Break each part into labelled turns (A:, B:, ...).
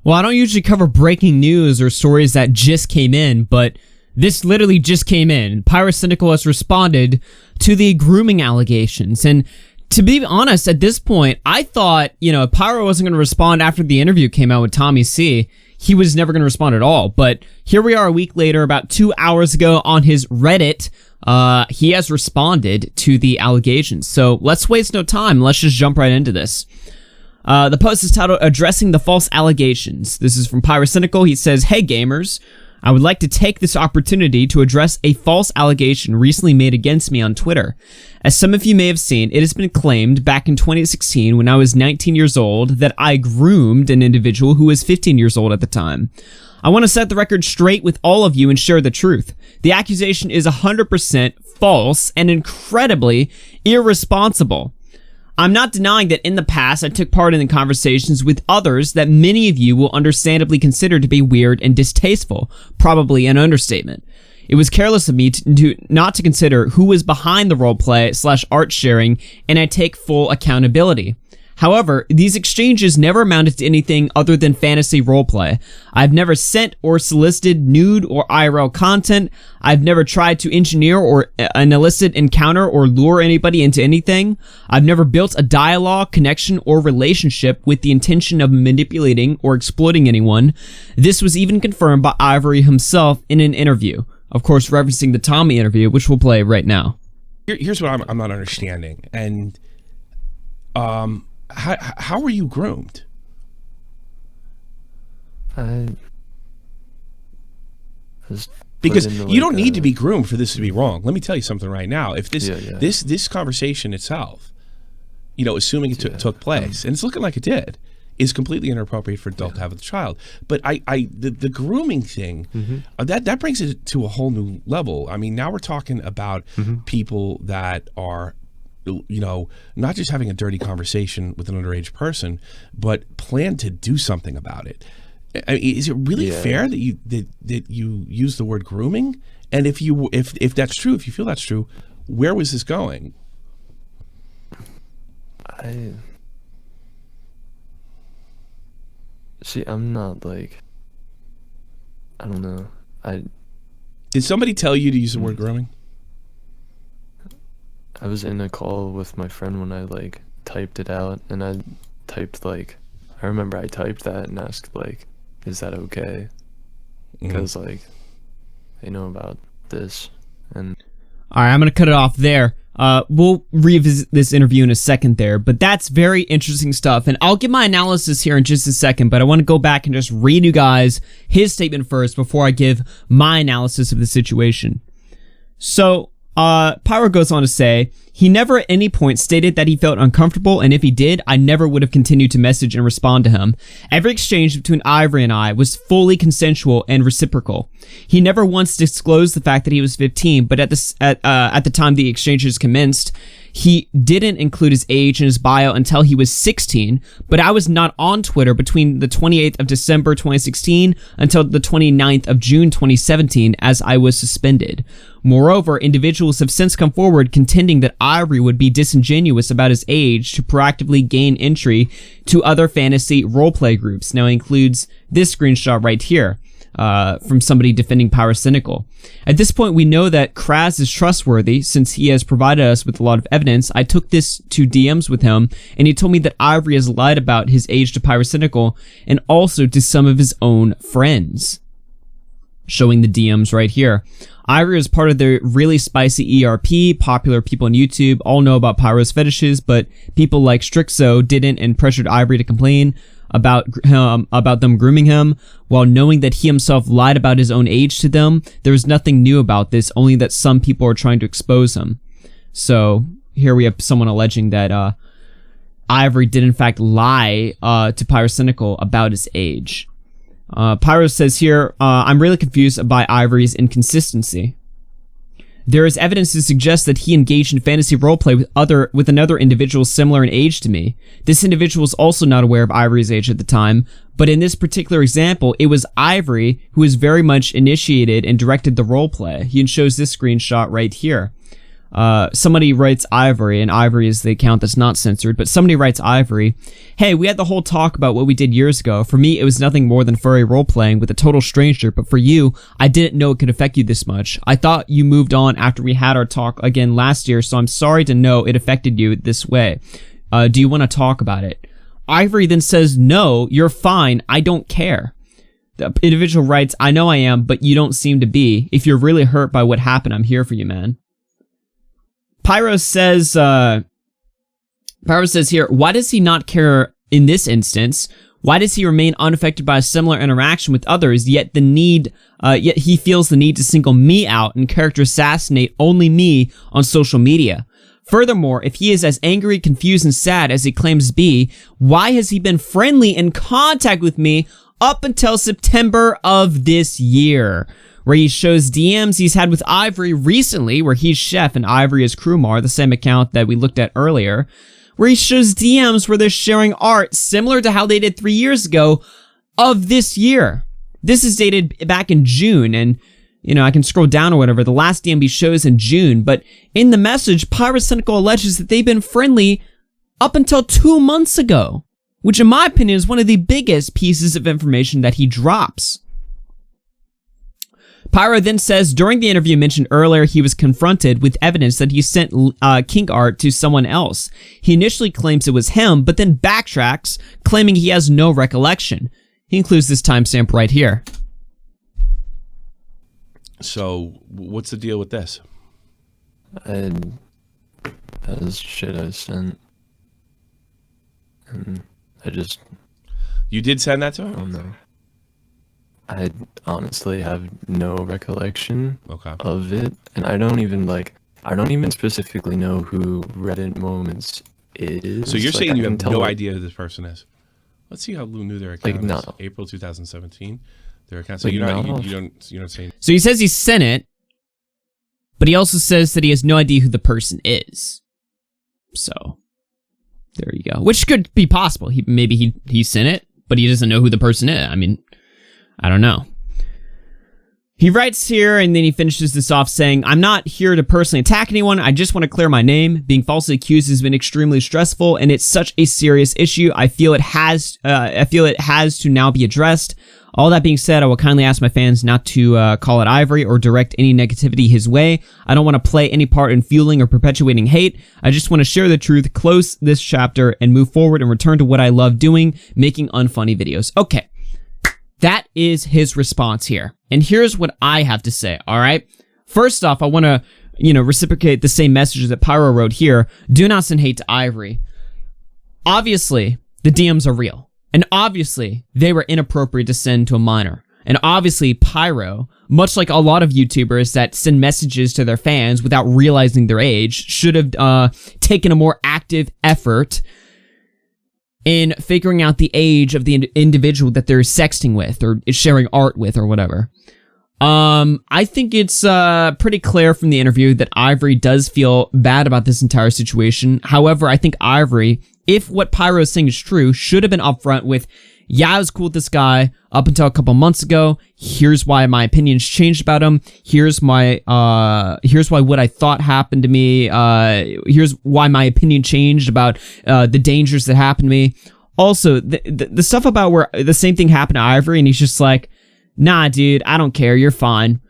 A: Well, I don't usually cover breaking news or stories that just came in, but this literally just came in. Pyrocynical has responded to the grooming allegations. And to be honest, at this point, I thought, if Pyro wasn't going to respond after the interview came out with Tommy C, he was never going to respond at all. But here we are a week later, about 2 hours ago on his Reddit, he has responded to the allegations. So let's waste no time. Let's just jump right into this. The post is titled, Addressing the False Allegations. This is from Pyrocynical. He says, "Hey gamers, I would like to take this opportunity to address a false allegation recently made against me on Twitter. As some of you may have seen, it has been claimed back in 2016 when I was 19 years old that I groomed an individual who was 15 years old at the time. I want to set the record straight with all of you and share the truth. The accusation is 100% false and incredibly irresponsible. I'm not denying that in the past I took part in the conversations with others that many of you will understandably consider to be weird and distasteful, probably an understatement. It was careless of me to not to consider who was behind the roleplay / art sharing, and I take full accountability. However, these exchanges never amounted to anything other than fantasy roleplay. I've never sent or solicited nude or IRL content. I've never tried to engineer or an illicit encounter or lure anybody into anything. I've never built a dialogue, connection, or relationship with the intention of manipulating or exploiting anyone. This was even confirmed by Ivory himself in an interview. Of course, referencing the Tommy interview, which we'll play right now."
B: Here's what I'm not understanding. And how were you groomed? Because you don't need to be groomed for this to be wrong. Let me tell you something right now. If this conversation itself, assuming it took place, and it's looking like it did, is completely inappropriate for adult to have with a child. But the grooming thing, that brings it to a whole new level. I mean, now we're talking about people that are, not just having a dirty conversation with an underage person, but plan to do something about it. I mean, is it really fair that you use the word grooming? And if that's true, if you feel that's true, where was this going?
C: I'm not I don't know.
B: Did somebody tell you to use the word grooming?
C: I was in a call with my friend when I typed it out, and I typed I remember I typed that and asked is that okay? Because they know about this. And
A: all right, I'm gonna cut it off there. We'll revisit this interview in a second there, but that's very interesting stuff, and I'll give my analysis here in just a second, but I want to go back and just read you guys his statement first before I give my analysis of the situation. So Pyro goes on to say, he never at any point stated that he felt uncomfortable, and if he did, I never would have continued to message and respond to him. Every exchange between Ivory and I was fully consensual and reciprocal. He never once disclosed the fact that he was 15, but at the time the exchanges commenced, he didn't include his age in his bio until he was 16, but I was not on Twitter between the 28th of December 2016 until the 29th of June 2017 as I was suspended. Moreover, individuals have since come forward contending that Ivory would be disingenuous about his age to proactively gain entry to other fantasy roleplay groups. Now, it includes this screenshot right here. From somebody defending Pyrocynical. At this point, we know that Kraz is trustworthy since he has provided us with a lot of evidence. I took this to DMs with him, and he told me that Ivory has lied about his age to Pyrocynical and also to some of his own friends. Showing the DMs right here. Ivory is part of the really spicy ERP. Popular people on YouTube all know about Pyro's fetishes, but people like Strixo didn't and pressured Ivory to complain about them grooming him, while knowing that he himself lied about his own age to them. There was nothing new about this, only that some people are trying to expose him. So here we have someone alleging that Ivory did in fact lie to Pyrocynical about his age. Pyro says here, I'm really confused by Ivory's inconsistency. There is evidence to suggest that he engaged in fantasy roleplay with another individual similar in age to me. This individual was also not aware of Ivory's age at the time, but in this particular example, it was Ivory who was very much initiated and directed the roleplay. He shows this screenshot right here. somebody writes Ivory, and Ivory is the account that's not censored, but somebody writes Ivory, hey, we had the whole talk about what we did years ago. For me, it was nothing more than furry role-playing with a total stranger, but for you, I didn't know it could affect you this much. I thought you moved on after we had our talk again last year, so I'm sorry to know it affected you this way. Do you want to talk about it? Ivory then says, no, you're fine, I don't care. The individual writes, I know I am, but you don't seem to be. If you're really hurt by what happened, I'm here for you, man. Pyro says here, why does he not care in this instance? Why does he remain unaffected by a similar interaction with others, yet he feels the need to single me out and character assassinate only me on social media? Furthermore, if he is as angry, confused, and sad as he claims to be, why has he been friendly in contact with me up until September of this year? Where he shows DMs he's had with Ivory recently, where he's Chef and Ivory is Crewmar, the same account that we looked at earlier, where he shows DMs where they're sharing art similar to how they did 3 years ago of this year. This is dated back in June, and, you know, I can scroll down or whatever. The last DM he shows in June, but in the message, Pyrocynical alleges that they've been friendly up until 2 months ago, which in my opinion is one of the biggest pieces of information that he drops. Pyro then says, during the interview mentioned earlier, he was confronted with evidence that he sent kink art to someone else. He initially claims it was him, but then backtracks, claiming he has no recollection. He includes this timestamp right here.
B: So, what's the deal with this?
C: That is shit I sent. And
B: You did send that to him?
C: I don't know. I honestly have no recollection of it, and I don't even specifically know who Reddit Moments is.
B: So you're saying you have no idea who this person is? Let's see how new their account is. April 2017. Their account. So you don't say.
A: So he says he sent it, but he also says that he has no idea who the person is. So there you go. Which could be possible. Maybe he sent it, but he doesn't know who the person is. I mean, I don't know. He writes here, and then he finishes this off saying, I'm not here to personally attack anyone. I just want to clear my name. Being falsely accused has been extremely stressful, and it's such a serious issue. I feel it has to now be addressed. All that being said, I will kindly ask my fans not to call it Ivory or direct any negativity his way. I don't want to play any part in fueling or perpetuating hate. I just want to share the truth, close this chapter, and move forward and return to what I love doing, making unfunny videos. Okay. That is his response here. And here's what I have to say, all right? First off, I want to, reciprocate the same message that Pyro wrote here. Do not send hate to Ivory. Obviously, the DMs are real. And obviously, they were inappropriate to send to a minor. And obviously, Pyro, much like a lot of YouTubers that send messages to their fans without realizing their age, should have taken a more active effort in figuring out the age of the individual that they're sexting with or sharing art with or whatever. I think it's pretty clear from the interview that Ivory does feel bad about this entire situation. However, I think Ivory, if what Pyro is saying is true, should have been upfront with, yeah, I was cool with this guy up until a couple months ago. Here's why my opinions changed about him. Here's why what I thought happened to me. Here's why my opinion changed about the dangers that happened to me. Also, the stuff about where the same thing happened to Ivory, and he's just like, nah, dude, I don't care. You're fine.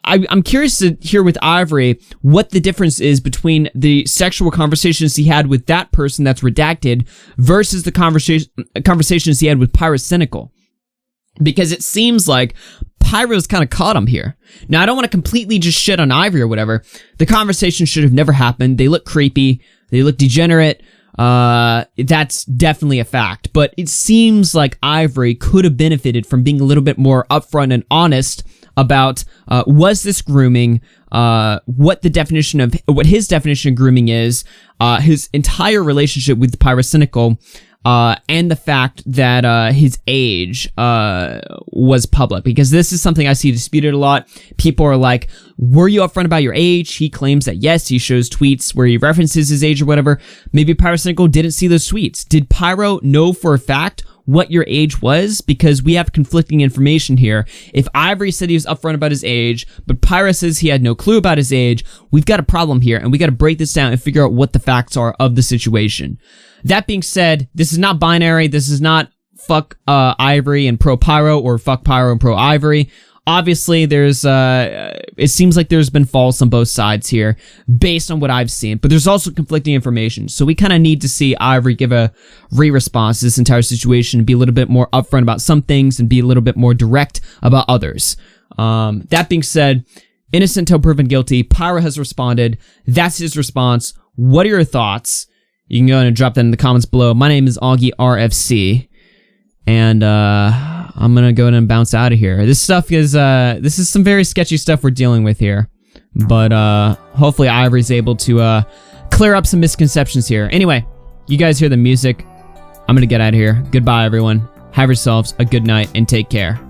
A: I'm curious to hear with Ivory what the difference is between the sexual conversations he had with that person that's redacted versus the conversations he had with Pyrocynical. Because it seems like Pyro's kind of caught him here. Now, I don't want to completely just shit on Ivory or whatever. The conversation should have never happened. They look creepy. They look degenerate. That's definitely a fact. But it seems like Ivory could have benefited from being a little bit more upfront and honest about was this grooming, what his definition of grooming is, his entire relationship with Pyrocynical, and the fact that his age was public, because this is something I see disputed a lot. People are like, were you upfront about your age? He claims that yes, he shows tweets where he references his age or whatever. Maybe Pyrocynical didn't see those tweets. Did Pyro know for a fact what your age was, because we have conflicting information here. If Ivory said he was upfront about his age, but Pyro says he had no clue about his age, we've got a problem here, and we got to break this down and figure out what the facts are of the situation. That being said, this is not binary. This is not fuck Ivory and pro Pyro, or fuck Pyro and pro Ivory. Obviously, it seems like there's been faults on both sides here, based on what I've seen, but there's also conflicting information, so we kind of need to see Ivory give a response to this entire situation, be a little bit more upfront about some things, and be a little bit more direct about others. That being said, innocent till proven guilty. Pyro has responded. That's his response. What are your thoughts? You can go ahead and drop that in the comments below. My name is Augie RFC. And I'm gonna go ahead and bounce out of here. This stuff is this is some very sketchy stuff we're dealing with here, but hopefully Ivory's able to clear up some misconceptions here. Anyway, you guys hear the music. I'm gonna get out of here. Goodbye, everyone. Have yourselves a good night and take care.